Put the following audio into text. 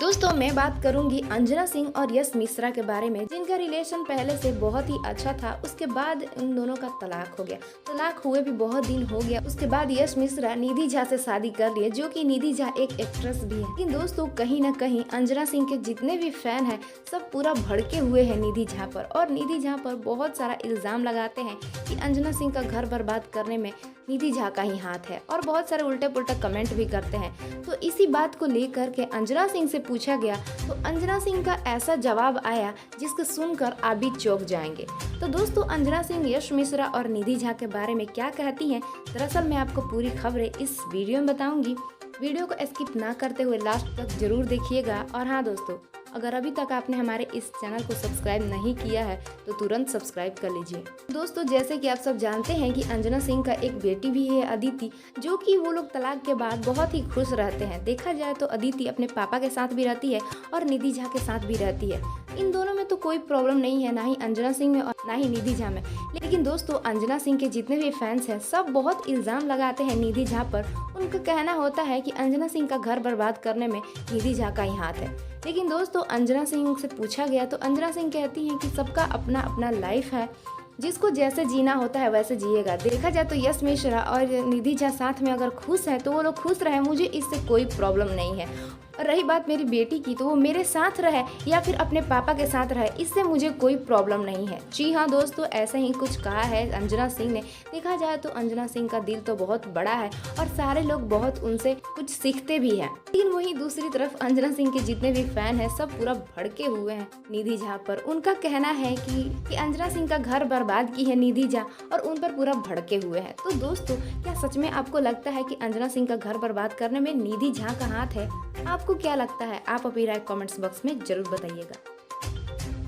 दोस्तों मैं बात करूंगी अंजना सिंह और यश मिश्रा के बारे में, जिनका रिलेशन पहले से बहुत ही अच्छा था। उसके बाद इन दोनों का तलाक हो गया। तलाक हुए भी बहुत दिन हो गया। उसके बाद यश मिश्रा निधि झा से शादी कर लिए, जो कि निधि झा एक एक्ट्रेस भी है। लेकिन दोस्तों कहीं न कहीं अंजना सिंह के जितने भी फैन हैं सब पूरा भड़के हुए हैं निधि झा पर, और निधि झा पर बहुत सारा इल्जाम लगाते हैं कि अंजना सिंह का घर बर्बाद करने में निधि झा का ही हाथ है, और बहुत सारे उल्टे पुल्टे कमेंट भी करते हैं। तो इसी बात को लेकर के अंजना सिंह से पूछा गया तो अंजना सिंह का ऐसा जवाब आया जिसको सुनकर आप भी चौंक जाएंगे। तो दोस्तों अंजना सिंह यश मिश्रा और निधि झा के बारे में क्या कहती हैं, दरअसल मैं आपको पूरी खबरें इस वीडियो में बताऊंगी। वीडियो को स्किप ना करते हुए लास्ट तक जरूर देखिएगा। और हाँ दोस्तों, अगर अभी तक आपने हमारे इस चैनल को सब्सक्राइब नहीं किया है तो तुरंत सब्सक्राइब कर लीजिए। दोस्तों जैसे कि आप सब जानते हैं कि अंजना सिंह का एक बेटी भी है अदिति, जो कि वो लोग तलाक के बाद बहुत ही खुश रहते हैं। देखा जाए तो अदिति अपने पापा के साथ भी रहती है और निधि झा के साथ भी रहती है। इन दोनों में तो कोई प्रॉब्लम नहीं है, ना ही अंजना सिंह में और ना ही निधि झा में। लेकिन दोस्तों अंजना सिंह के जितने भी फैंस हैं सब बहुत इल्ज़ाम लगाते हैं निधि झा पर। उनका कहना होता है कि अंजना सिंह का घर बर्बाद करने में निधि झा का ही हाथ है। लेकिन दोस्तों अंजना सिंह से पूछा गया तो अंजना सिंह कहती हैं कि सबका अपना अपना लाइफ है, जिसको जैसे जीना होता है वैसे जिएगा। देखा जाए तो यश मिश्रा और निधि झा साथ में अगर खुश है तो वो लोग खुश रहे, मुझे इससे कोई प्रॉब्लम नहीं है। और रही बात मेरी बेटी की, तो वो मेरे साथ रहे या फिर अपने पापा के साथ रहे, इससे मुझे कोई प्रॉब्लम नहीं है। जी हाँ दोस्तों, ऐसा ही कुछ कहा है अंजना सिंह ने। देखा जाए तो अंजना सिंह का दिल तो बहुत बड़ा है और सारे लोग बहुत उनसे कुछ सीखते भी हैं। लेकिन वहीं दूसरी तरफ अंजना सिंह के जितने भी फैन हैं सब पूरा भड़के हुए हैं निधि झा पर। उनका कहना है कि अंजना सिंह का घर बर्बाद की है निधि झा, और उन पर पूरा भड़के हुए हैं। तो दोस्तों क्या सच में आपको लगता है कि अंजना सिंह का घर बर्बाद करने में निधि झा का हाथ है? आपको क्या लगता है? आप अपनी राय कमेंट्स बॉक्स में जरूर बताइएगा।